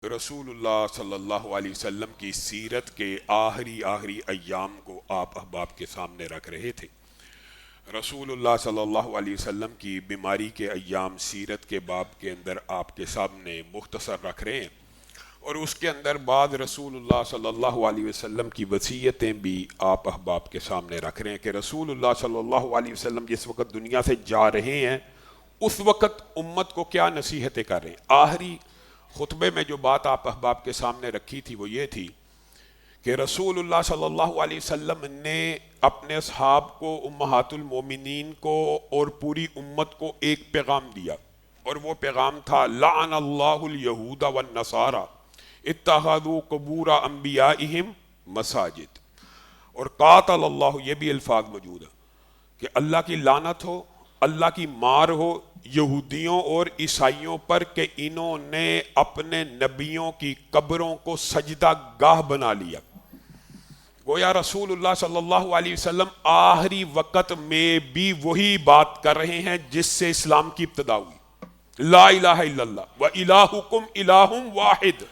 رسول اللہ صلی اللہ علیہ وسلم کی سیرت کے آخری ایام کو آپ احباب کے سامنے رکھ رہے تھے۔ رسول اللہ صلی اللہ علیہ وسلم کی بیماری کے ایام سیرت کے باب کے اندر آپ کے سامنے مختصر رکھ رہے ہیں، اور اس کے اندر بعد رسول اللہ صلی اللہ علیہ وسلم کی وصیتیں بھی آپ احباب کے سامنے رکھ رہے ہیں کہ رسول اللہ صلی اللہ علیہ وسلم جس وقت دنیا سے جا رہے ہیں اس وقت امت کو کیا نصیحتیں کر رہے ہیں۔ آخری خطبے میں جو بات آپ احباب کے سامنے رکھی تھی وہ یہ تھی کہ رسول اللہ صلی اللہ علیہ وسلم نے اپنے اصحاب کو، امہات المومنین کو اور پوری امت کو ایک پیغام دیا، اور وہ پیغام تھا لعن اللہ الیہود والنصارى اتخذوا قبور انبیائہم مساجد، اور قاتل اللہ، یہ بھی الفاظ موجود ہے کہ اللہ کی لعنت ہو، اللہ کی مار ہو یہودیوں اور عیسائیوں پر کہ انہوں نے اپنے نبیوں کی قبروں کو سجدہ گاہ بنا لیا۔ گویا رسول اللہ صلی اللہ علیہ وسلم آخری وقت میں بھی وہی بات کر رہے ہیں جس سے اسلام کی ابتدا ہوئی، لا الہ الا اللہ وَإِلَٰهُكُمْ إِلَٰهٌ وَاحِدٌ،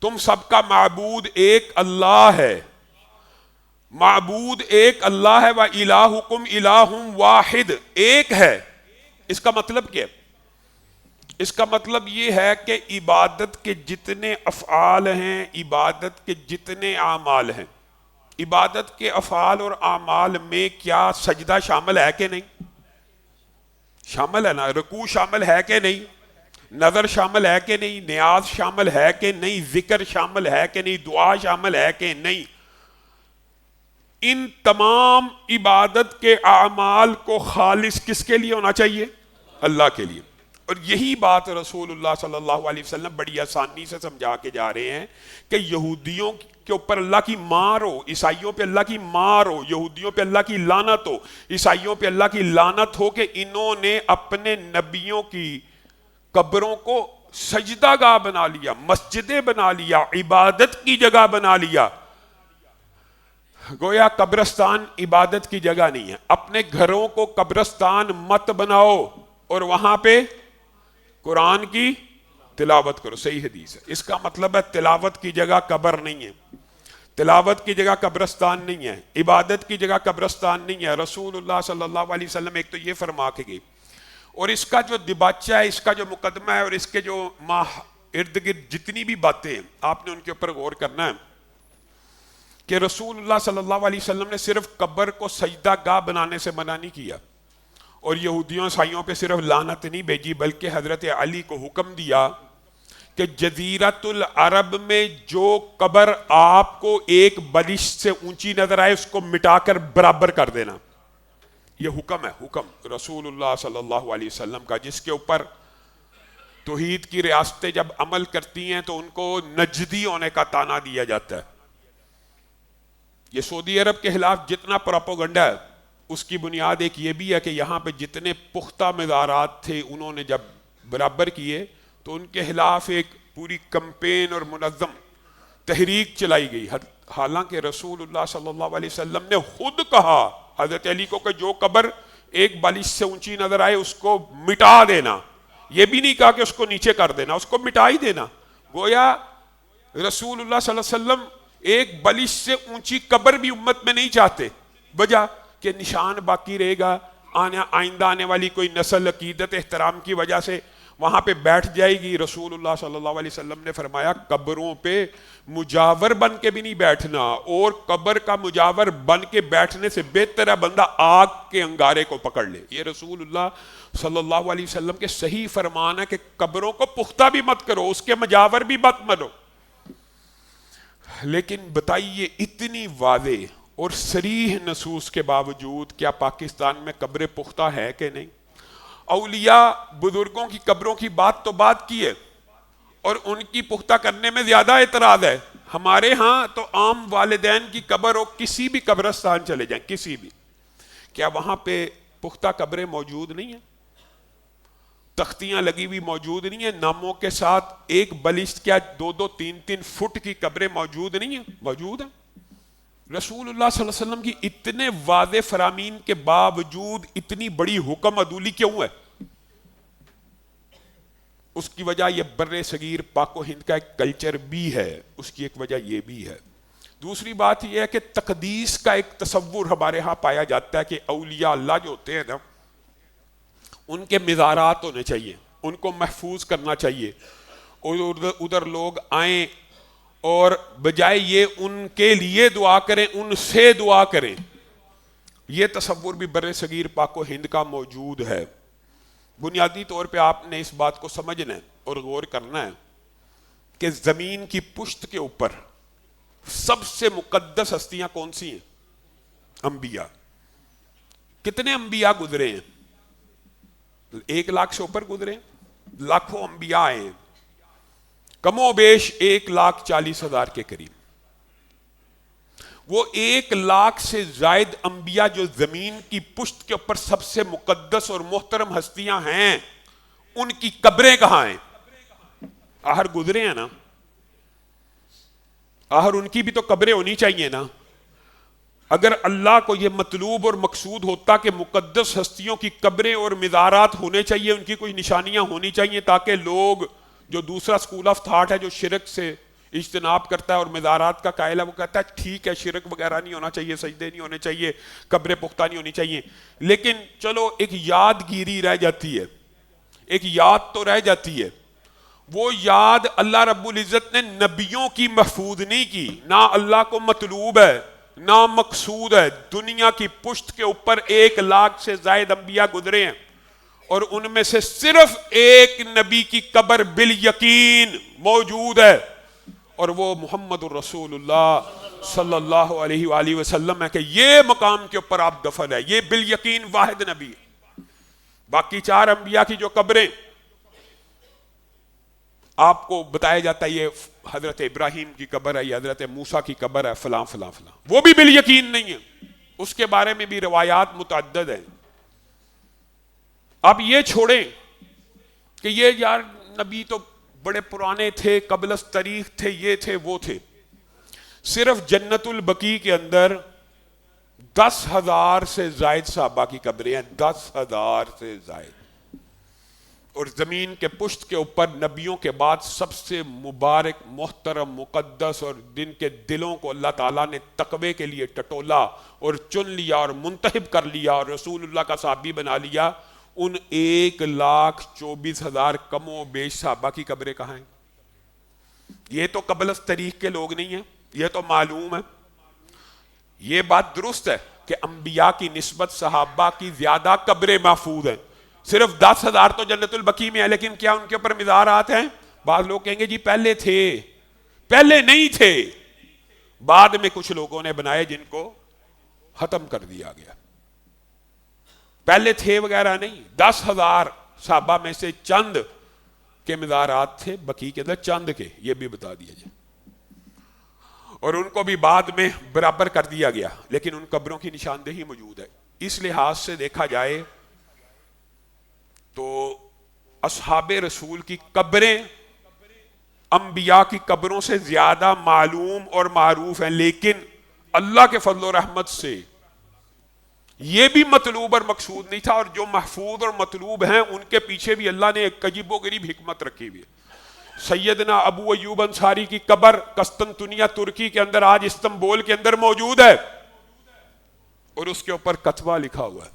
تم سب کا معبود ایک اللہ ہے، معبود ایک اللہ ہے، وَإِلَٰهُكُمْ إِلَٰهٌ وَاحِدٌ، ایک ہے۔ اس کا مطلب کیا ہے؟ اس کا مطلب یہ ہے کہ عبادت کے جتنے افعال ہیں، عبادت کے جتنے اعمال ہیں، عبادت کے افعال اور اعمال میں کیا سجدہ شامل ہے کہ نہیں؟ شامل ہے نا، رکوع شامل ہے کہ نہیں؟ نظر شامل ہے کہ نہیں؟ نیاز شامل ہے کہ نہیں؟ ذکر شامل ہے کہ نہیں؟ دعا شامل ہے کہ نہیں؟ ان تمام عبادت کے اعمال کو خالص کس کے لیے ہونا چاہیے؟ اللہ کے لیے۔ اور یہی بات رسول اللہ صلی اللہ علیہ وسلم بڑی آسانی سے سمجھا کے جا رہے ہیں کہ یہودیوں کے اوپر اللہ کی مار ہو، عیسائیوں پہ اللہ کی مار ہو، یہودیوں پہ اللہ کی لعنت ہو، عیسائیوں پہ اللہ کی لعنت ہو کہ انہوں نے اپنے نبیوں کی قبروں کو سجدہ گاہ بنا لیا، مسجدیں بنا لیا، عبادت کی جگہ بنا لیا۔ گویا قبرستان عبادت کی جگہ نہیں ہے۔ اپنے گھروں کو قبرستان مت بناؤ اور وہاں پہ قرآن کی تلاوت کرو، صحیح حدیث ہے۔ اس کا مطلب ہے تلاوت کی جگہ قبر نہیں ہے، تلاوت کی جگہ قبرستان نہیں ہے، عبادت کی جگہ قبرستان نہیں ہے۔ رسول اللہ صلی اللہ علیہ وسلم ایک تو یہ فرما کے گئے، اور اس کا جو دباچہ ہے، اس کا جو مقدمہ ہے، اور اس کے جو ارد گرد جتنی بھی باتیں ہیں آپ نے ان کے اوپر غور کرنا ہے کہ رسول اللہ صلی اللہ علیہ وسلم نے صرف قبر کو سجدہ گاہ بنانے سے منع نہیں کیا، اور یہودیوں عیسائیوں پہ صرف لعنت نہیں بھیجی، بلکہ حضرت علی کو حکم دیا کہ جزیرۃ العرب میں جو قبر آپ کو ایک بلش سے اونچی نظر آئے اس کو مٹا کر برابر کر دینا۔ یہ حکم ہے، حکم رسول اللہ صلی اللہ علیہ وسلم کا، جس کے اوپر توحید کی ریاستیں جب عمل کرتی ہیں تو ان کو نجدی ہونے کا طعنہ دیا جاتا ہے۔ یہ سعودی عرب کے خلاف جتنا پروپیگنڈا ہے اس کی بنیاد ایک یہ بھی ہے کہ یہاں پہ جتنے پختہ مزارات تھے انہوں نے جب برابر کیے تو ان کے خلاف ایک پوری کمپین اور منظم تحریک چلائی گئی، حالانکہ رسول اللہ صلی اللہ علیہ وسلم نے خود کہا حضرت علی کو کہ جو قبر ایک بالش سے اونچی نظر آئے اس کو مٹا دینا، یہ بھی نہیں کہا کہ اس کو نیچے کر دینا، اس کو مٹا ہی دینا۔ گویا رسول اللہ صلی اللہ علیہ وسلم ایک بلش سے اونچی قبر بھی امت میں نہیں چاہتے، وجہ کہ نشان باقی رہے گا، آئندہ آنے والی کوئی نسل عقیدت احترام کی وجہ سے وہاں پہ بیٹھ جائے گی۔ رسول اللہ صلی اللہ علیہ وسلم نے فرمایا قبروں پہ مجاور بن کے بھی نہیں بیٹھنا، اور قبر کا مجاور بن کے بیٹھنے سے بہتر ہے بندہ آگ کے انگارے کو پکڑ لے۔ یہ رسول اللہ صلی اللہ علیہ وسلم کے صحیح فرمان ہے کہ قبروں کو پختہ بھی مت کرو، اس کے مجاور بھی مت بنو۔ لیکن بتائیے اتنی واضح اور صریح نصوص کے باوجود کیا پاکستان میں قبریں پختہ ہے کہ نہیں؟ اولیاء بزرگوں کی قبروں کی بات تو بات کی ہے، اور ان کی پختہ کرنے میں زیادہ اعتراض ہے۔ ہمارے ہاں تو عام والدین کی قبر ہو، کسی بھی قبرستان چلے جائیں، کسی بھی، کیا وہاں پہ پختہ قبریں موجود نہیں ہیں؟ تختیاں لگی ہوئی موجود نہیں ہیں؟ ناموں کے ساتھ ایک بلشت کیا 2-3 فٹ کی قبریں موجود نہیں ہیں؟ موجود ہیں۔ رسول اللہ صلی اللہ علیہ وسلم کی اتنے واضح فرامین کے باوجود اتنی بڑی حکم عدولی کیوں ہے؟ اس کی وجہ یہ بر صغیر پاک و ہند کا ایک کلچر بھی ہے، اس کی ایک وجہ یہ بھی ہے۔ دوسری بات یہ ہے کہ تقدیس کا ایک تصور ہمارے ہاں پایا جاتا ہے کہ اولیاء اللہ جو ہوتے ہیں نا، ان کے مزارات ہونے چاہیے، ان کو محفوظ کرنا چاہیے، اور ادھر لوگ آئیں اور بجائے یہ ان کے لیے دعا کریں، ان سے دعا کریں۔ یہ تصور بھی بر صغیر پاک و ہند کا موجود ہے۔ بنیادی طور پہ آپ نے اس بات کو سمجھنا ہے اور غور کرنا ہے کہ زمین کی پشت کے اوپر سب سے مقدس ہستیاں کون سی ہیں؟ انبیاء۔ کتنے انبیاء گزرے ہیں؟ 1,00,000 سے اوپر گزرے ہیں، لاکھوں انبیاء آئے ہیں، کم و بیش 1,40,000 کے قریب۔ وہ 1,00,000 سے زائد انبیاء جو زمین کی پشت کے اوپر سب سے مقدس اور محترم ہستیاں ہیں، ان کی قبریں کہاں ہیں؟ آخر گزرے ہیں نا، آخر ان کی بھی تو قبریں ہونی چاہیے نا۔ اگر اللہ کو یہ مطلوب اور مقصود ہوتا کہ مقدس ہستیوں کی قبریں اور مزارات ہونے چاہیے، ان کی کوئی نشانیاں ہونی چاہیے، تاکہ لوگ جو دوسرا سکول آف تھاٹ ہے جو شرک سے اجتناب کرتا ہے اور مزارات کا قائل ہے، وہ کہتا ہے ٹھیک ہے شرک وغیرہ نہیں ہونا چاہیے، سجدے نہیں ہونے چاہیے، قبریں پختہ نہیں ہونی چاہیے، لیکن چلو ایک یادگیری رہ جاتی ہے، ایک یاد تو رہ جاتی ہے۔ وہ یاد اللہ رب العزت نے نبیوں کی محفوظ نہیں کی، نہ اللہ کو مطلوب ہے نہ مقصود ہے۔ دنیا کی پشت کے اوپر 1,00,000 سے زائد انبیاء گزرے ہیں، اور ان میں سے صرف ایک نبی کی قبر بالیقین موجود ہے، اور وہ محمد الرسول اللہ صلی اللہ علیہ وآلہ وسلم ہے، کہ یہ مقام کے اوپر آپ دفن ہے، یہ بالیقین واحد نبی ہے۔ باقی 4 انبیاء کی جو قبریں آپ کو بتایا جاتا ہے، یہ حضرت ابراہیم کی قبر ہے، یہ حضرت موسیٰ کی قبر ہے، فلاں فلاں فلاں، وہ بھی بالیقین نہیں ہے، اس کے بارے میں بھی روایات متعدد ہیں۔ اب یہ چھوڑیں کہ یہ یار نبی تو بڑے پرانے تھے، قبل از تاریخ تھے، یہ تھے وہ تھے۔ صرف جنت البقیع کے اندر 10,000 سے زائد صحابہ کی قبریں ہیں، 10,000 سے زائد، اور زمین کے پشت کے اوپر نبیوں کے بعد سب سے مبارک، محترم، مقدس، اور جن کے دلوں کو اللہ تعالیٰ نے تقوی کے لیے ٹٹولا اور چن لیا اور منتخب کر لیا اور رسول اللہ کا صحابی بنا لیا، ان 1,24,000 کم و بیش صحابہ کی قبریں کہاں ہیں؟ یہ تو قبل از تاریخ کے لوگ نہیں ہیں، یہ تو معلوم ہے۔ یہ بات درست ہے کہ انبیاء کی نسبت صحابہ کی زیادہ قبریں محفوظ ہیں، صرف 10,000 تو جنت البقیع میں ہے، لیکن کیا ان کے اوپر مزارات ہیں؟ بعض لوگ کہیں گے جی پہلے تھے، پہلے نہیں تھے، بعد میں کچھ لوگوں نے بنائے جن کو ختم کر دیا گیا، پہلے تھے وغیرہ نہیں۔ 10,000 صحابہ میں سے چند کے مزارات تھے بقیع کے اندر، چند کے، یہ بھی بتا دیا جائے، اور ان کو بھی بعد میں برابر کر دیا گیا، لیکن ان قبروں کی نشاندہی موجود ہے۔ اس لحاظ سے دیکھا جائے تو اصحاب رسول کی قبریں انبیاء کی قبروں سے زیادہ معلوم اور معروف ہیں، لیکن اللہ کے فضل و رحمت سے یہ بھی مطلوب اور مقصود نہیں تھا، اور جو محفوظ اور مطلوب ہیں ان کے پیچھے بھی اللہ نے ایک عجیب و غریب حکمت رکھی ہوئی ہے۔ سیدنا ابو ایوب انصاری کی قبر قسطنطنیہ ترکی کے اندر، آج استنبول کے اندر موجود ہے، اور اس کے اوپر کتبہ لکھا ہوا ہے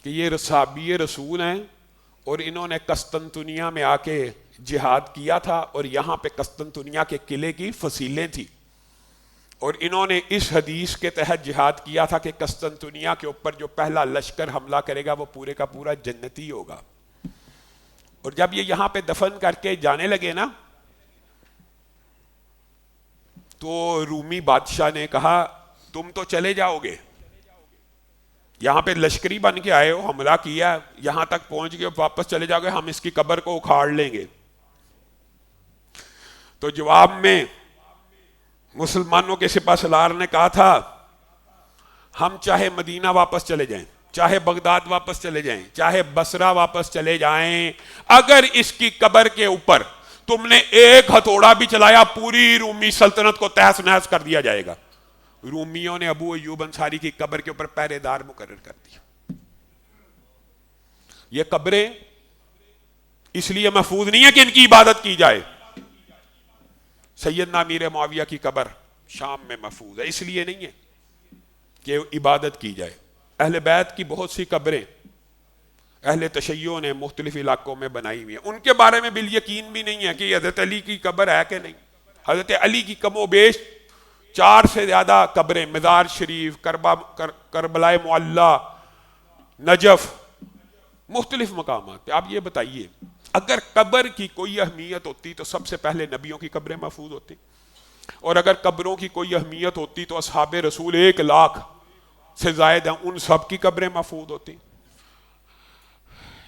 کہ یہ صحابی رسول ہیں، اور انہوں نے قسطنطنیہ میں آ کے جہاد کیا تھا، اور یہاں پہ قسطنطنیہ کے قلعے کی فصیلیں تھیں، اور انہوں نے اس حدیث کے تحت جہاد کیا تھا کہ قسطنطنیہ کے اوپر جو پہلا لشکر حملہ کرے گا وہ پورے کا پورا جنتی ہوگا۔ اور جب یہ یہاں پہ دفن کر کے جانے لگے نا، تو رومی بادشاہ نے کہا تم تو چلے جاؤ گے، یہاں پہ لشکری بن کے آئے ہو، حملہ کیا، یہاں تک پہنچ گئے، واپس چلے جاؤ گے، ہم اس کی قبر کو اکھاڑ لیں گے۔ تو جواب میں مسلمانوں کے سپہ سالار نے کہا تھا ہم چاہے مدینہ واپس چلے جائیں، چاہے بغداد واپس چلے جائیں، چاہے بصرہ واپس چلے جائیں، اگر اس کی قبر کے اوپر تم نے ایک ہتھوڑا بھی چلایا پوری رومی سلطنت کو تہس نہس کر دیا جائے گا۔ رومیوں نے ابو ایوب انصاری کی قبر کے اوپر پہرے دار مقرر کر دیا۔ یہ قبریں اس لیے محفوظ نہیں ہے کہ ان کی عبادت کی جائے. سیدنا امیر معاویہ کی قبر شام میں محفوظ ہے، اس لیے نہیں ہے کہ عبادت کی جائے. اہل بیت کی بہت سی قبریں اہل تشیع نے مختلف علاقوں میں بنائی ہوئی ہیں، ان کے بارے میں بالیقین بھی نہیں ہے کہ حضرت علی کی قبر ہے کہ نہیں. حضرت علی کی کم و بیش 4 سے زیادہ قبریں، مزار شریف، کربلا معلی، نجف، مختلف مقامات پہ. آپ یہ بتائیے اگر قبر کی کوئی اہمیت ہوتی تو سب سے پہلے نبیوں کی قبریں محفوظ ہوتی، اور اگر قبروں کی کوئی اہمیت ہوتی تو اصحاب رسول 1 لاکھ سے زائد ہیں، ان سب کی قبریں محفوظ ہوتی.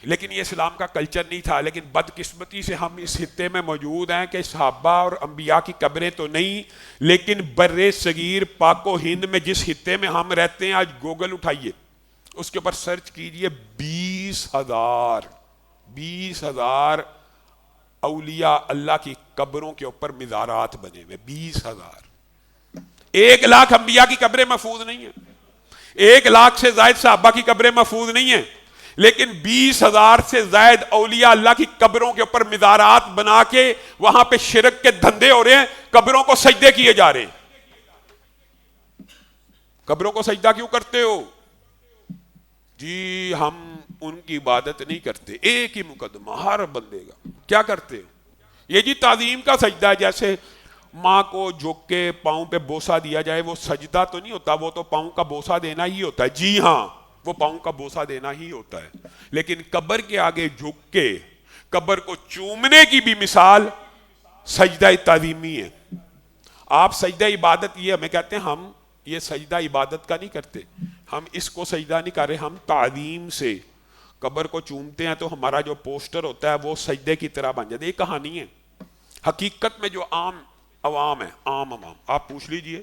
لیکن یہ اسلام کا کلچر نہیں تھا. لیکن بدقسمتی سے ہم اس خطے میں موجود ہیں کہ صحابہ اور انبیاء کی قبریں تو نہیں، لیکن بر صغیر پاک و ہند میں جس خطے میں ہم رہتے ہیں، آج گوگل اٹھائیے، اس کے اوپر سرچ کیجئے، 20,000 اولیاء اللہ کی قبروں کے اوپر مزارات بنے ہوئے. 20,000. 1 لاکھ انبیاء کی قبریں محفوظ نہیں ہیں، 1 لاکھ سے زائد صحابہ کی قبریں محفوظ نہیں ہیں، لیکن 20,000 سے زائد اولیاء اللہ کی قبروں کے اوپر مزارات بنا کے وہاں پہ شرک کے دھندے ہو رہے ہیں، قبروں کو سجدے کیے جا رہے ہیں. قبروں کو سجدہ کیوں کرتے ہو؟ جی ہم ان کی عبادت نہیں کرتے. ایک ہی مقدمہ ہر بندے کا، کیا کرتے ہو؟ یہ جی تعظیم کا سجدہ ہے. جیسے ماں کو جھک کے پاؤں پہ بوسہ دیا جائے، وہ سجدہ تو نہیں ہوتا، وہ تو پاؤں کا بوسہ دینا ہی ہوتا ہے. جی ہاں، وہ پاؤں کا بوسہ دینا ہی ہوتا ہے. لیکن قبر کے آگے جھک کے قبر کو چومنے کی بھی مثال سجدہ تعظیمی ہے. آپ سجدہ عبادت، یہ ہمیں کہتے ہیں ہم یہ سجدہ عبادت کا نہیں کرتے، ہم اس کو سجدہ نہیں کر رہے، ہم تعظیم سے قبر کو چومتے ہیں تو ہمارا جو پوسٹر ہوتا ہے وہ سجدے کی طرح بن جاتا ہے. یہ کہانی ہے. حقیقت میں جو عوام ہے، عام آپ پوچھ لیجئے،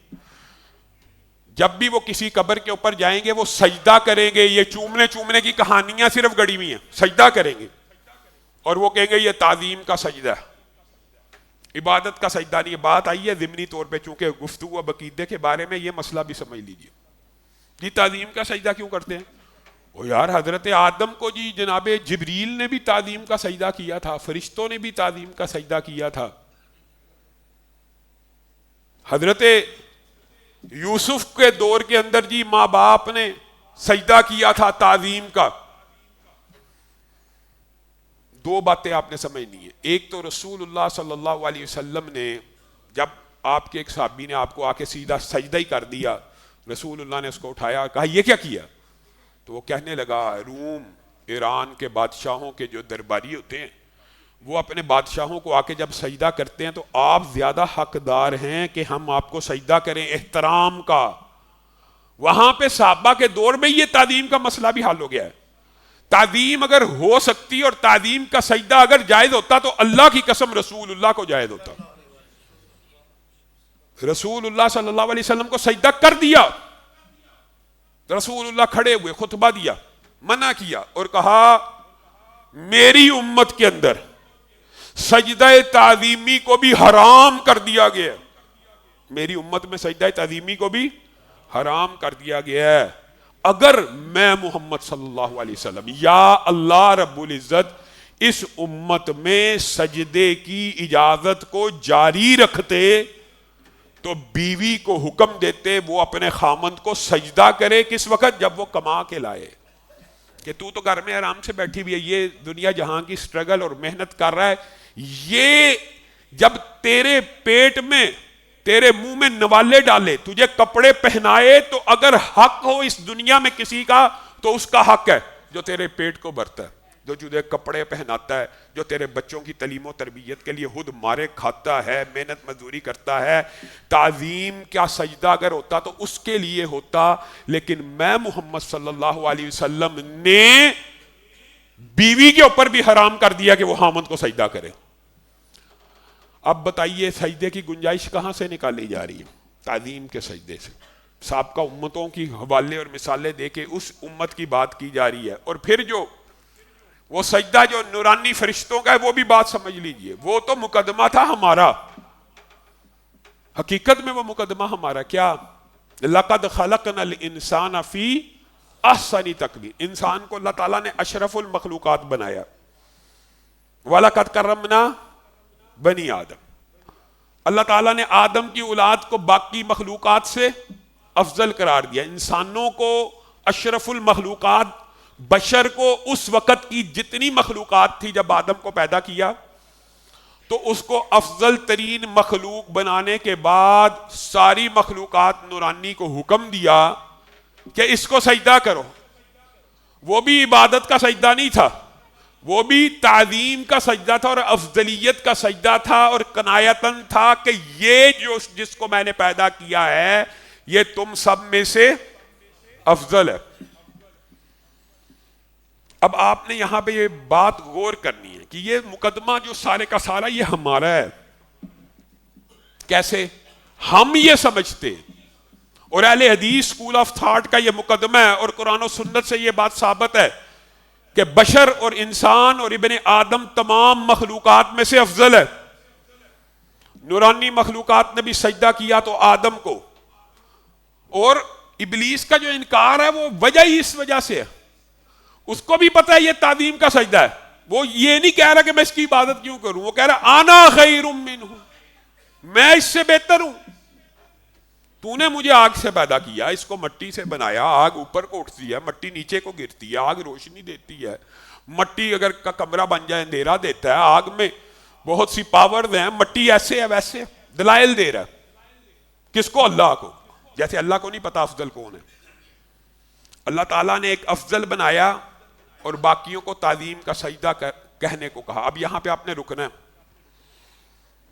جب بھی وہ کسی قبر کے اوپر جائیں گے وہ سجدہ کریں گے. یہ چومنے کی کہانیاں صرف گڑی ہوئی ہیں. سجدہ کریں گے اور وہ کہیں گے یہ تعظیم کا سجدہ ہے، عبادت کا سجدہ نہیں. بات آئی ہے ضمنی طور پہ، چونکہ گفتگو اب عقیدے کے بارے میں، یہ مسئلہ بھی سمجھ لیجئے. جی تعظیم کا سجدہ کیوں کرتے ہیں؟ وہ یار حضرت آدم کو جی جناب جبریل نے بھی تعظیم کا سجدہ کیا تھا، فرشتوں نے بھی تعظیم کا سجدہ کیا تھا. حضرت یوسف کے دور کے اندر جی ماں باپ نے سجدہ کیا تھا تعظیم کا. 2 باتیں آپ نے سمجھنی ہے. ایک تو رسول اللہ صلی اللہ علیہ وسلم نے جب آپ کے ایک صحابی نے آپ کو آ کے سیدھا سجدہ ہی کر دیا، رسول اللہ نے اس کو اٹھایا اور کہا یہ کیا کیا؟ تو وہ کہنے لگا روم ایران کے بادشاہوں کے جو درباری ہوتے ہیں وہ اپنے بادشاہوں کو آ کے جب سجدہ کرتے ہیں تو آپ زیادہ حقدار ہیں کہ ہم آپ کو سجدہ کریں احترام کا. وہاں پہ صحابہ کے دور میں یہ تعظیم کا مسئلہ بھی حل ہو گیا ہے. تعظیم اگر ہو سکتی اور تعظیم کا سجدہ اگر جائز ہوتا تو اللہ کی قسم رسول اللہ کو جائز ہوتا. رسول اللہ صلی اللہ علیہ وسلم کو سجدہ کر دیا. رسول اللہ کھڑے ہوئے، خطبہ دیا، منع کیا اور کہا میری امت کے اندر سجدہ تعظیمی کو بھی حرام کر دیا گیا ہے. میری امت میں سجدہ تعظیمی کو بھی حرام کر دیا گیا ہے. اگر میں محمد صلی اللہ علیہ وسلم یا اللہ رب العزت اس امت میں سجدے کی اجازت کو جاری رکھتے تو بیوی کو حکم دیتے وہ اپنے خامند کو سجدہ کرے. کس وقت؟ جب وہ کما کے لائے. کہ تو گھر میں آرام سے بیٹھی ہوئی ہے، یہ دنیا جہاں کی سٹرگل اور محنت کر رہا ہے، یہ جب تیرے پیٹ میں تیرے منہ میں نوالے ڈالے، تجھے کپڑے پہنائے، تو اگر حق ہو اس دنیا میں کسی کا تو اس کا حق ہے جو تیرے پیٹ کو بھرتا ہے، جو تجھے کپڑے پہناتا ہے، جو تیرے بچوں کی تعلیم و تربیت کے لیے خود مارے کھاتا ہے، محنت مزدوری کرتا ہے. تعظیم کا سجدہ اگر ہوتا تو اس کے لیے ہوتا. لیکن میں محمد صلی اللہ علیہ وسلم نے بیوی کے اوپر بھی حرام کر دیا کہ وہ خامند کو سجدہ کرے. اب بتائیے سجدے کی گنجائش کہاں سے نکالی جا رہی ہے؟ تعظیم کے سجدے سے. سابقہ امتوں کی حوالے اور مثالیں دے کے اس امت کی بات کی جا رہی ہے. اور پھر جو وہ سجدہ جو نورانی فرشتوں کا ہے وہ بھی بات سمجھ لیجئے، وہ تو مقدمہ تھا ہمارا. حقیقت میں وہ مقدمہ ہمارا کیا؟ لَقَدْ خَلَقْنَا الْإِنسَانَ فِي أَحْسَنِ تَقْوِيمٍ. انسان کو اللہ تعالیٰ نے اشرف المخلوقات بنایا. وَلَقَدْ كَرَّمْنَا بنی آدم. اللہ تعالیٰ نے آدم کی اولاد کو باقی مخلوقات سے افضل قرار دیا. انسانوں کو اشرف المخلوقات، بشر کو اس وقت کی جتنی مخلوقات تھی جب آدم کو پیدا کیا تو اس کو افضل ترین مخلوق بنانے کے بعد ساری مخلوقات نورانی کو حکم دیا کہ اس کو سجدہ کرو. وہ بھی عبادت کا سجدہ نہیں تھا، وہ بھی تعظیم کا سجدہ تھا اور افضلیت کا سجدہ تھا اور کنایتن تھا کہ یہ جو جس کو میں نے پیدا کیا ہے یہ تم سب میں سے افضل ہے. اب آپ نے یہاں پہ یہ بات غور کرنی ہے کہ یہ مقدمہ جو سارے کا سارا یہ ہمارا ہے. کیسے ہم یہ سمجھتے ہیں اور اہل حدیث اسکول آف تھاٹ کا یہ مقدمہ ہے اور قرآن و سنت سے یہ بات ثابت ہے کہ بشر اور انسان اور ابن آدم تمام مخلوقات میں سے افضل ہے. نورانی مخلوقات نے بھی سجدہ کیا تو آدم کو، اور ابلیس کا جو انکار ہے وہ وجہ ہی اس وجہ سے ہے. اس کو بھی پتہ ہے یہ تعظیم کا سجدہ ہے، وہ یہ نہیں کہہ رہا کہ میں اس کی عبادت کیوں کروں، وہ کہہ رہا انا خیر منہ، میں اس سے بہتر ہوں. تو نے مجھے آگ سے پیدا کیا، اس کو مٹی سے بنایا، آگ اوپر کو اٹھتی ہے، مٹی نیچے کو گرتی ہے، آگ روشنی دیتی ہے. مٹی اگر کا کمرہ بن جائے اندھیرا دیتا ہے، آگ میں بہت سی پاورز ہیں، مٹی ایسے ہے ویسے دلائل دے رہا ہے. کس کو؟ اللہ کو. جیسے اللہ کو نہیں پتا افضل کون ہے. اللہ تعالیٰ نے ایک افضل بنایا اور باقیوں کو تعظیم کا سجدہ کہنے کو کہا. اب یہاں پہ آپ نے رکنا ہے.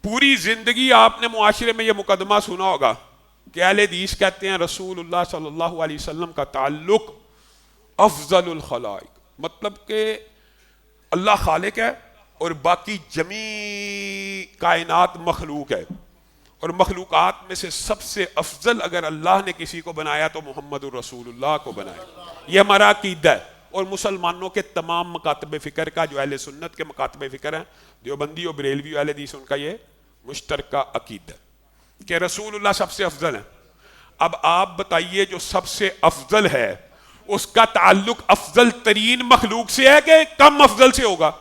پوری زندگی آپ نے معاشرے میں یہ مقدمہ سنا ہوگا کہ اہل حدیث کہتے ہیں رسول اللہ صلی اللہ علیہ وسلم کا تعلق افضل الخلائق، مطلب کہ اللہ خالق ہے اور باقی جمیع کائنات مخلوق ہے، اور مخلوقات میں سے سب سے افضل اگر اللہ نے کسی کو بنایا تو محمد الرسول اللہ کو بنایا. یہ ہمارا عقیدہ ہے اور مسلمانوں کے تمام مکاتب فکر کا، جو اہل سنت کے مکاتب فکر ہیں، دیوبندی اور بریلوی اہل حدیث، ان کا یہ مشترکہ عقیدہ ہے کہ رسول اللہ سب سے افضل ہے. اب آپ بتائیے جو سب سے افضل ہے اس کا تعلق افضل ترین مخلوق سے ہے کہ کم افضل سے ہوگا؟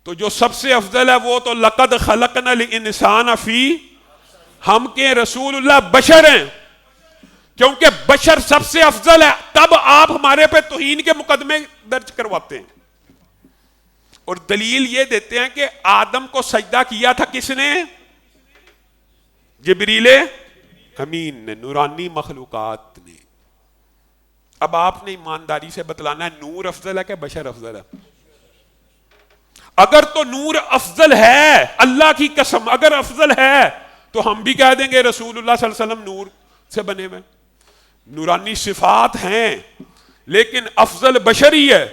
تو جو سب سے افضل ہے وہ تو لقد خلقنا الانسان فی، ہم کے رسول اللہ بشر ہیں، کیونکہ بشر سب سے افضل ہے تب آپ ہمارے پہ توہین کے مقدمے درج کرواتے ہیں. اور دلیل یہ دیتے ہیں کہ آدم کو سجدہ کیا تھا کس نے؟ جبریل امین نے، نورانی مخلوقات نے. اب آپ نے ایمانداری سے بتلانا ہے نور افضل ہے کہ بشر افضل ہے؟ اگر تو نور افضل ہے، اللہ کی قسم اگر افضل ہے تو ہم بھی کہہ دیں گے رسول اللہ صلی اللہ علیہ وسلم نور سے بنے ہوئے. نورانی صفات ہیں لیکن افضل بشر ہی ہے،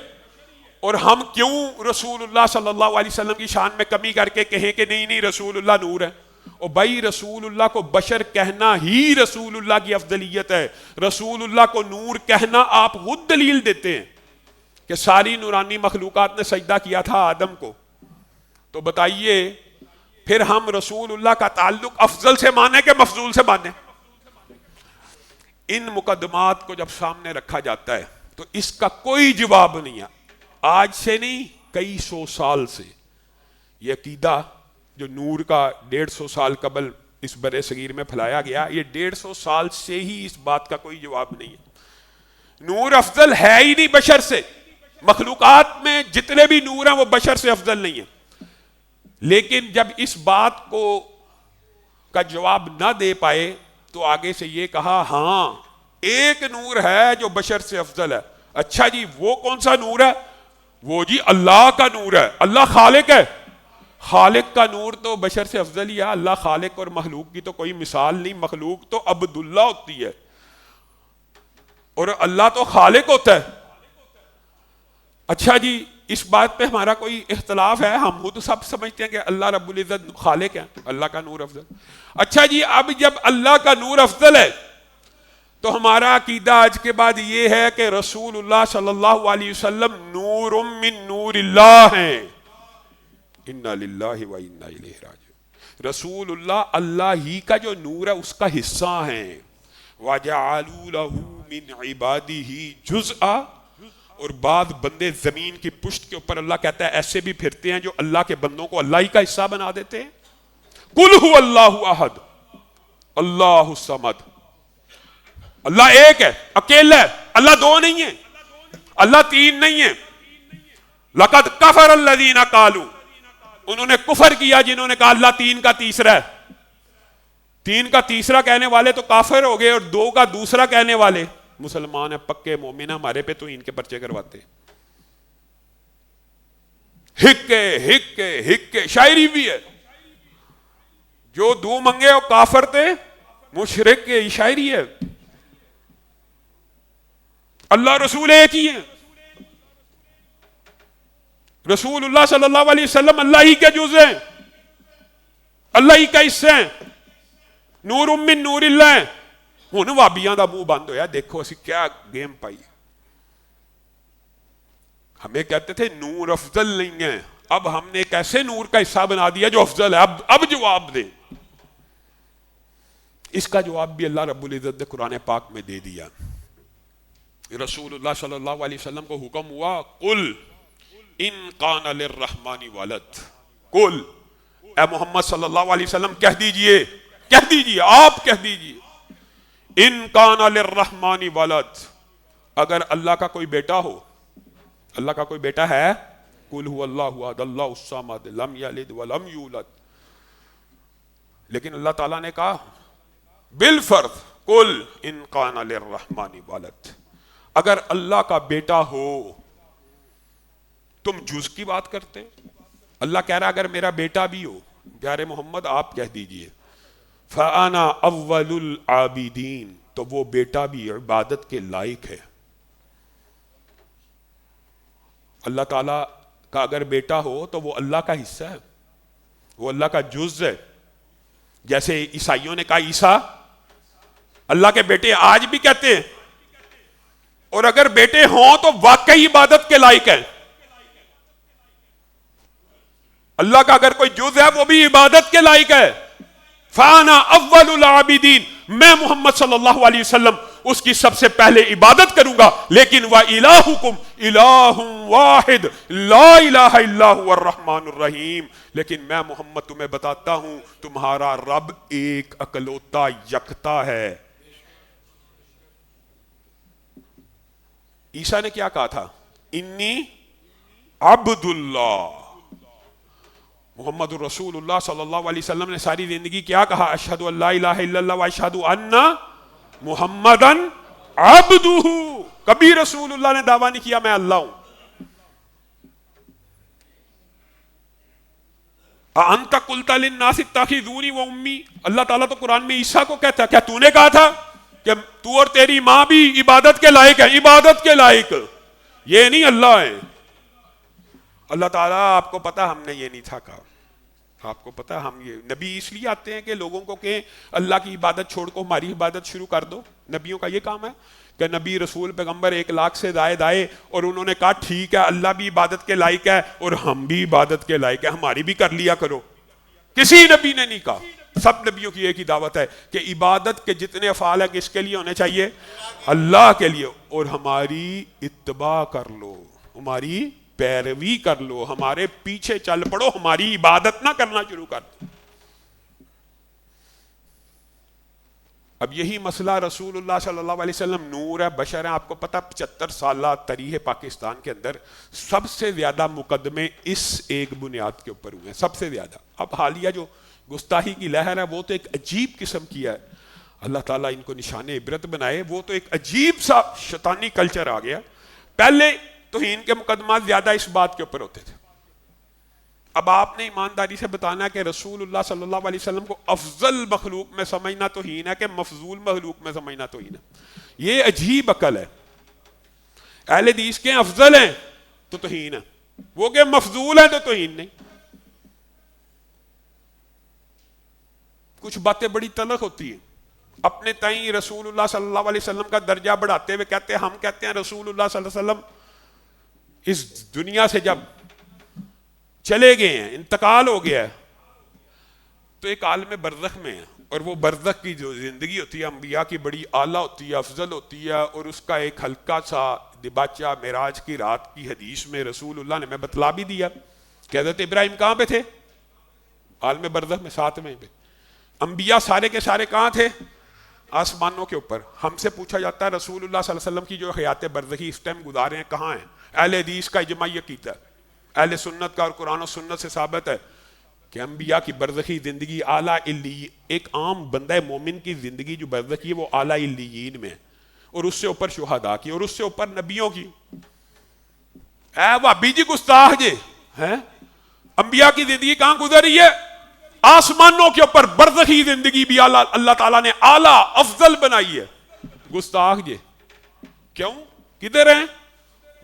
اور ہم کیوں رسول اللہ صلی اللہ علیہ وسلم کی شان میں کمی کر کے کہیں کہ نہیں رسول اللہ نور ہے؟ اور بھائی رسول اللہ کو بشر کہنا ہی رسول اللہ کی افضلیت ہے. رسول اللہ کو نور کہنا آپ خود دلیل دیتے ہیں کہ ساری نورانی مخلوقات نے سجدہ کیا تھا آدم کو. تو بتائیے پھر ہم رسول اللہ کا تعلق افضل سے مانیں کہ مفضول سے مانیں؟ ان مقدمات کو جب سامنے رکھا جاتا ہے تو اس کا کوئی جواب نہیں ہے. آج سے نہیں، کئی سو سال سے یہ عقیدہ جو نور کا 150 سال قبل اس برِ صغیر میں پھیلایا گیا، یہ 150 سال سے ہی اس بات کا کوئی جواب نہیں ہے. نور افضل ہے ہی نہیں بشر سے. مخلوقات میں جتنے بھی نور ہیں وہ بشر سے افضل نہیں ہیں. لیکن جب اس بات کو کا جواب نہ دے پائے تو آگے سے یہ کہا ہاں ایک نور ہے جو بشر سے افضل ہے. اچھا جی وہ کون سا نور ہے؟ وہ جی اللہ کا نور ہے. اللہ خالق ہے، خالق کا نور تو بشر سے افضل ہی ہے. اللہ خالق اور مخلوق کی تو کوئی مثال نہیں. مخلوق تو عبداللہ ہوتی ہے اور اللہ تو خالق ہوتا ہے. اچھا جی اس بات پہ ہمارا کوئی اختلاف ہے؟ ہم خود سب سمجھتے ہیں کہ اللہ رب العزت خالق ہے، اللہ کا نور افضل. اچھا جی اب جب اللہ کا نور افضل ہے تو ہمارا عقیدہ آج کے بعد یہ ہے کہ رسول اللہ صلی اللہ علیہ وسلم نور من نور اللہ ہیں. انا للہ و انا الیہ راجعون. رسول اللہ اللہ ہی کا جو نور ہے اس کا حصہ ہیں. وَجَعَلُوا لَهُ مِنْ عِبَادِهِ جُزْءًا، اور بعض بندے زمین کی پشت کے اوپر اللہ کہتا ہے ایسے بھی پھرتے ہیں جو اللہ کے بندوں کو اللہ ہی کا حصہ بنا دیتے ہیں. قل هو اللہ احد اللہ الصمد. اللہ ایک ہے، اکیلا ہے. اللہ دو نہیں ہے، اللہ تین نہیں ہے. لقد کفر الذین قالوا، انہوں نے کفر کیا جنہوں نے کہا اللہ تین کا تیسرا ہے. تین کا تیسرا کہنے والے تو کافر ہو گئے، اور دو کا دوسرا کہنے والے مسلمان ہیں، پکے مومن ہیں. ہمارے پہ تو ان کے پرچے کرواتے. ہکے ہکے ہکے شاعری بھی ہے. جو دو منگے وہ کافر تھے، مشرک کی شاعری ہے. اللہ رسول ایک ہی ہے. رسول اللہ صلی اللہ علیہ وسلم اللہ ہی کے جز ہیں، اللہ ہی کا حصہ ہیں. نور من نور اللہ. ہن وابیاں دا منہ بند ہویا، دیکھو اسی کیا گیم پائی. ہمیں کہتے تھے نور افضل نہیں ہے، اب ہم نے ایک ایسے نور کا حصہ بنا دیا جو افضل ہے. اب جواب دیں. اس کا جواب بھی اللہ رب العزت نے قرآن پاک میں دے دیا. رسول اللہ صلی اللہ علیہ وسلم کو حکم ہوا قل ان کان للرحمن ولد. قل اے محمد صلی اللہ علیہ وسلم کہہ دیجئے آپ کہہ دیجئے ان کان للرحمن ولد، اگر اللہ کا کوئی بیٹا ہو. اللہ کا کوئی بیٹا ہے؟ قل هو اللہ احد اللہ الصمد لم یلد ولم یولد. لیکن اللہ تعالیٰ نے کہا بالفرض قل ان کان للرحمن ولد. اگر اللہ کا بیٹا ہو، تم جز کی بات کرتے. اللہ کہہ رہا اگر میرا بیٹا بھی ہو، پیارے محمد آپ کہہ دیجئے فانا اول العابدین، تو وہ بیٹا بھی عبادت کے لائق ہے. اللہ تعالیٰ کا اگر بیٹا ہو تو وہ اللہ کا حصہ ہے، وہ اللہ کا جز ہے. جیسے عیسائیوں نے کہا عیسیٰ اللہ کے بیٹے، آج بھی کہتے ہیں. اور اگر بیٹے ہوں تو واقعی عبادت کے لائق ہیں. اللہ کا اگر کوئی جز ہے وہ بھی عبادت کے لائق ہے. فانا اول العابدین، میں محمد صلی اللہ علیہ وسلم اس کی سب سے پہلے عبادت کروں گا. لیکن وَإِلَٰهُكُمْ إِلَٰهٌ وَاحِدٌ لَا إِلَٰهَ إِلَّا هُوَ الرَّحْمَٰنُ الرَّحِيمُ. لیکن میں محمد تمہیں بتاتا ہوں تمہارا رب ایک اکلوتا یکتا ہے. عیسیٰ نے کیا کہا تھا؟ انی عبد اللہ. محمد الرسول اللہ صلی اللہ علیہ وسلم نے ساری زندگی کیا کہا؟ اشہد ان لا الہ الا اللہ و اشہد ان محمدن عبدہ. کبھی رسول اللہ نے دعویٰ نہیں کیا میں اللہ ہوں. انت قلت للناس اتخذونی و امی. اللہ تعالیٰ تو قرآن میں عیسیٰ کو کہتا ہے کیا تو نے کہا تھا کہ تو اور تیری ماں بھی عبادت کے لائق ہے؟ عبادت کے لائق یہ نہیں اللہ ہے. اللہ تعالیٰ آپ کو پتا ہم نے یہ نہیں تھا کہا. آپ کو پتا ہم یہ نبی اس لیے آتے ہیں کہ لوگوں کو کہ اللہ کی عبادت چھوڑ کو ہماری عبادت شروع کر دو. نبیوں کا یہ کام ہے کہ نبی رسول پیغمبر 1 لاکھ سے زائد آئے اور انہوں نے کہا ٹھیک ہے اللہ بھی عبادت کے لائق ہے اور ہم بھی عبادت کے لائق ہے، ہماری بھی کر لیا کرو. کسی نبی نے نہیں کہا. سب نبیوں کی ایک ہی دعوت ہے کہ عبادت کے جتنے افعال ہیں کس کے لیے ہونے چاہیے؟ اللہ کے لیے. اور ہماری اتباع کر لو، ہماری پیروی کر لو، ہمارے پیچھے چل پڑو، ہماری عبادت نہ کرنا شروع کر دو. اب یہی مسئلہ رسول اللہ صلی اللہ علیہ وسلم نور ہے، بشر ہے. آپ کو پتا 75 سالہ تاریخ پاکستان کے اندر سب سے زیادہ مقدمے اس ایک بنیاد کے اوپر ہوئے ہیں، سب سے زیادہ. اب حالیہ جو گستاخی کی لہر ہے وہ تو ایک عجیب قسم کی ہے. اللہ تعالیٰ ان کو نشان عبرت بنائے. وہ تو ایک عجیب سا شیطانی کلچر آ گیا. پہلے توہین کے مقدمات زیادہ اس بات کے اوپر ہوتے تھے. اب آپ نے ایمانداری سے بتانا ہے کہ رسول اللہ صلی اللہ علیہ وسلم کو افضل مخلوق میں سمجھنا توہین ہے کہ مفضول مخلوق میں سمجھنا توہین ہے. یہ عجیب عقل ہے. اہل حدیث کے افضل ہیں تو توہین ہے، وہ کہ مفضول ہیں تو توہین نہیں. کچھ باتیں بڑی تلخ ہوتی ہیں. اپنے تئیں رسول اللہ صلی اللہ علیہ وسلم کا درجہ بڑھاتے ہوئے کہتے ہیں ہم کہتے ہیں رسول اللہ صلی اللہ علیہ وسلم اس دنیا سے جب چلے گئے ہیں، انتقال ہو گیا ہے، تو ایک عالم برزخ میں ہے. اور وہ برزخ کی جو زندگی ہوتی ہے انبیاء کی بڑی اعلیٰ ہوتی ہے، افضل ہوتی ہے. اور اس کا ایک ہلکا سا دباچہ معراج کی رات کی حدیث میں رسول اللہ نے میں بتلا بھی دیا کہ حضرت ابراہیم کہاں پہ تھے؟ عالم برزخ میں 7ویں پہ. انبیاء سارے کے سارے کہاں تھے؟ آسمانوں کے اوپر. ہم سے پوچھا جاتا ہے رسول اللہ صلی اللہ علیہ وسلم کی جو حیات برزخی اس ٹائم گزارے ہیں کہاں ہیں؟ اہل حدیث کا اجماعی عقیدہ ہے، اہل سنت کا اور قرآن و سنت سے ثابت ہے کہ انبیاء کی برزخی زندگی اعلیٰ علی، ایک عام بندہ مومن کی زندگی جو برزخی ہے وہ اعلیٰ علیین میں ہے، اور اس سے اوپر شہداء کی، اور اس سے اوپر نبیوں کی. اے وہابی جی گستاخ جی ہیں، انبیاء کی زندگی کہاں گزر رہی ہے؟ آسمانوں کے اوپر. برزخی زندگی بھی اللہ تعالیٰ نے اعلیٰ افضل بنائی ہے. گستاخ جی کیوں؟ کدھر ہیں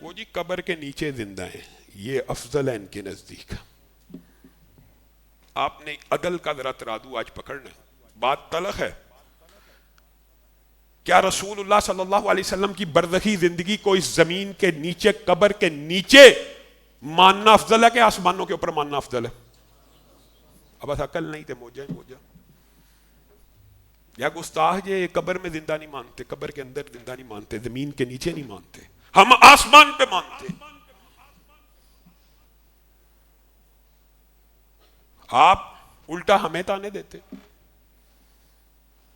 وہ؟ جی قبر کے نیچے زندہ ہیں، یہ افضل ہے ان کے نزدیک. آپ نے عدل کا ذرا ترازو آج پکڑنا ہے. بات تلخ ہے. کیا رسول اللہ صلی اللہ علیہ وسلم کی برزخی زندگی کو اس زمین کے نیچے، قبر کے نیچے ماننا افضل ہے کہ آسمانوں کے اوپر ماننا افضل ہے؟ اب بس عقل نہیں تھے موجہ یا گستاخ جی قبر میں زندہ نہیں مانتے، قبر کے اندر زندہ نہیں مانتے، زمین کے نیچے نہیں مانتے، ہم آسمان پہ مانتے. آپ الٹا ہمیں تانے دیتے.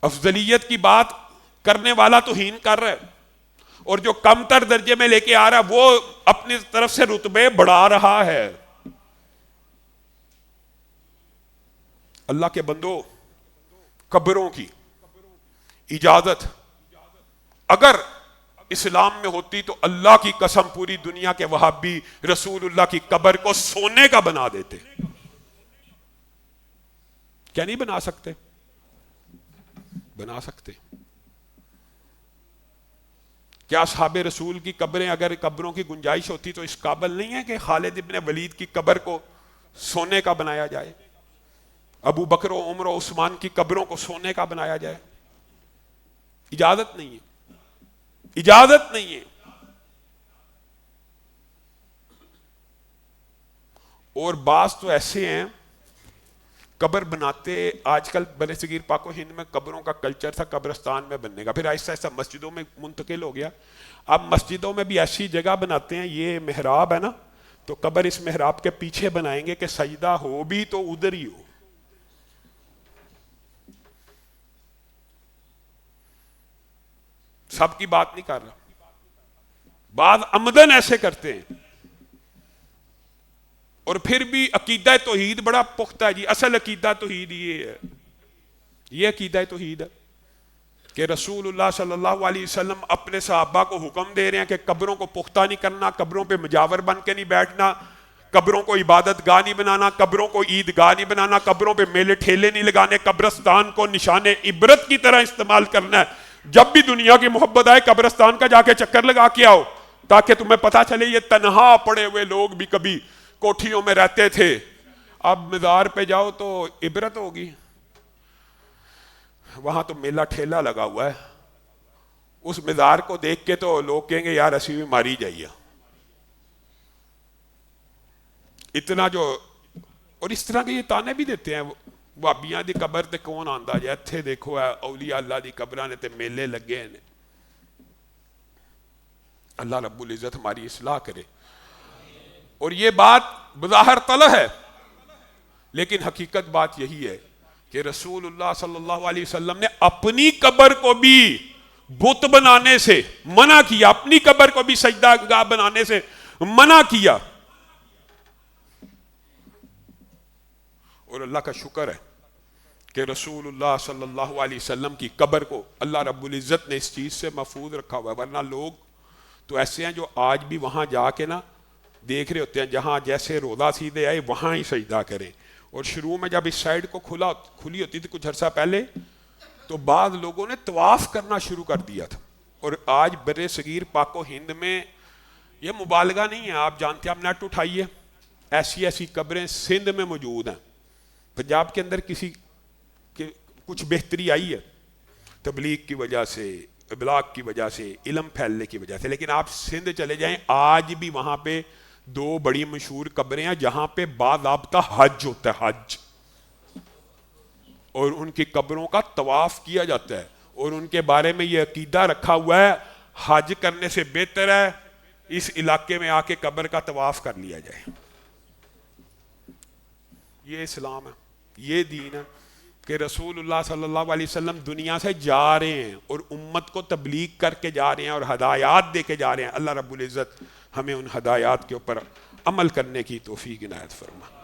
افضلیت کی بات کرنے والا توہین کر رہا ہے، اور جو کم تر درجے میں لے کے آ رہا ہے وہ اپنی طرف سے رتبے بڑھا رہا ہے. اللہ کے بندو، قبروں کی اجازت اگر اسلام میں ہوتی تو اللہ کی قسم پوری دنیا کے وہابی رسول اللہ کی قبر کو سونے کا بنا دیتے. کیا نہیں بنا سکتے؟ بنا سکتے. کیا اصحاب رسول کی قبریں اگر قبروں کی گنجائش ہوتی تو اس قابل نہیں ہے کہ خالد ابن ولید کی قبر کو سونے کا بنایا جائے، ابو بکر و عمر و عثمان کی قبروں کو سونے کا بنایا جائے؟ اجازت نہیں ہے، اجازت نہیں ہے. اور بعض تو ایسے ہیں قبر بناتے. آج کل بر صغیر پاک و ہند میں قبروں کا کلچر تھا قبرستان میں بننے کا، پھر آہستہ آہستہ مسجدوں میں منتقل ہو گیا. اب مسجدوں میں بھی ایسی جگہ بناتے ہیں، یہ محراب ہے نا تو قبر اس محراب کے پیچھے بنائیں گے کہ سجدہ ہو بھی تو ادھر ہی ہو. سب کی بات نہیں کر رہا، بعض عمدن ایسے کرتے ہیں. اور پھر بھی عقیدہ توحید بڑا پختہ ہے جی. اصل عقیدہ توحید یہ ہے، یہ عقیدہ توحید ہے کہ رسول اللہ صلی اللہ علیہ وسلم اپنے صحابہ کو حکم دے رہے ہیں کہ قبروں کو پختہ نہیں کرنا، قبروں پہ مجاور بن کے نہیں بیٹھنا، قبروں کو عبادت گاہ نہیں بنانا، قبروں کو عید گاہ نہیں بنانا، قبروں پہ میلے ٹھیلے نہیں لگانے، قبرستان کو نشان عبرت کی طرح استعمال کرنا ہے. جب بھی دنیا کی محبت آئے قبرستان کا جا کے چکر لگا کے آؤ تاکہ تمہیں پتہ چلے یہ تنہا پڑے ہوئے لوگ بھی کبھی کوٹھیوں میں رہتے تھے. اب مزار پہ جاؤ تو عبرت ہوگی، وہاں تو میلہ ٹھیلا لگا ہوا ہے. اس مزار کو دیکھ کے تو لوگ کہیں گے یار اسی بھی ماری جائیے. اتنا جو، اور اس طرح کے یہ تانے بھی دیتے ہیں وہابیاں دی قبر تے کون آندا جائے، اتھے دیکھو اولیاء اللہ دی قبراں نے تے میلے لگے ہیں. اللہ رب العزت ہماری اصلاح کرے. اور یہ بات بظاہر طلح ہے لیکن حقیقت بات یہی ہے کہ رسول اللہ صلی اللہ علیہ وسلم نے اپنی قبر کو بھی بت بنانے سے منع کیا، اپنی قبر کو بھی سجدہ گاہ بنانے سے منع کیا. اور اللہ کا شکر ہے کہ رسول اللہ صلی اللہ علیہ وسلم کی قبر کو اللہ رب العزت نے اس چیز سے محفوظ رکھا ہوا ہے. ورنہ لوگ تو ایسے ہیں جو آج بھی وہاں جا کے نا دیکھ رہے ہوتے ہیں جہاں جیسے روضہ سیدھے آئے وہاں ہی سجدہ کریں. اور شروع میں جب اس سائڈ کو کھلی ہوتی تھی کچھ عرصہ پہلے تو بعض لوگوں نے طواف کرنا شروع کر دیا تھا. اور آج بر صغیر پاک و ہند میں یہ مبالغہ نہیں ہے، آپ جانتے ہیں، آپ نیٹ اٹھائیے، ایسی ایسی قبریں سندھ میں موجود ہیں. پنجاب کے اندر کسی کچھ بہتری آئی ہے تبلیغ کی وجہ سے، ابلاغ کی وجہ سے، علم پھیلنے کی وجہ سے، لیکن آپ سندھ چلے جائیں آج بھی وہاں پہ 2 بڑی مشہور قبریں ہیں جہاں پہ باضابطہ حج ہوتا ہے، حج، اور ان کی قبروں کا طواف کیا جاتا ہے. اور ان کے بارے میں یہ عقیدہ رکھا ہوا ہے حج کرنے سے بہتر ہے اس علاقے میں آ کے قبر کا طواف کر لیا جائے. یہ اسلام ہے, یہ دین ہے کہ رسول اللہ صلی اللہ علیہ وسلم دنیا سے جا رہے ہیں اور امت کو تبلیغ کر کے جا رہے ہیں اور ہدایات دے کے جا رہے ہیں. اللہ رب العزت ہمیں ان ہدایات کے اوپر عمل کرنے کی توفیق عنایت فرمائے.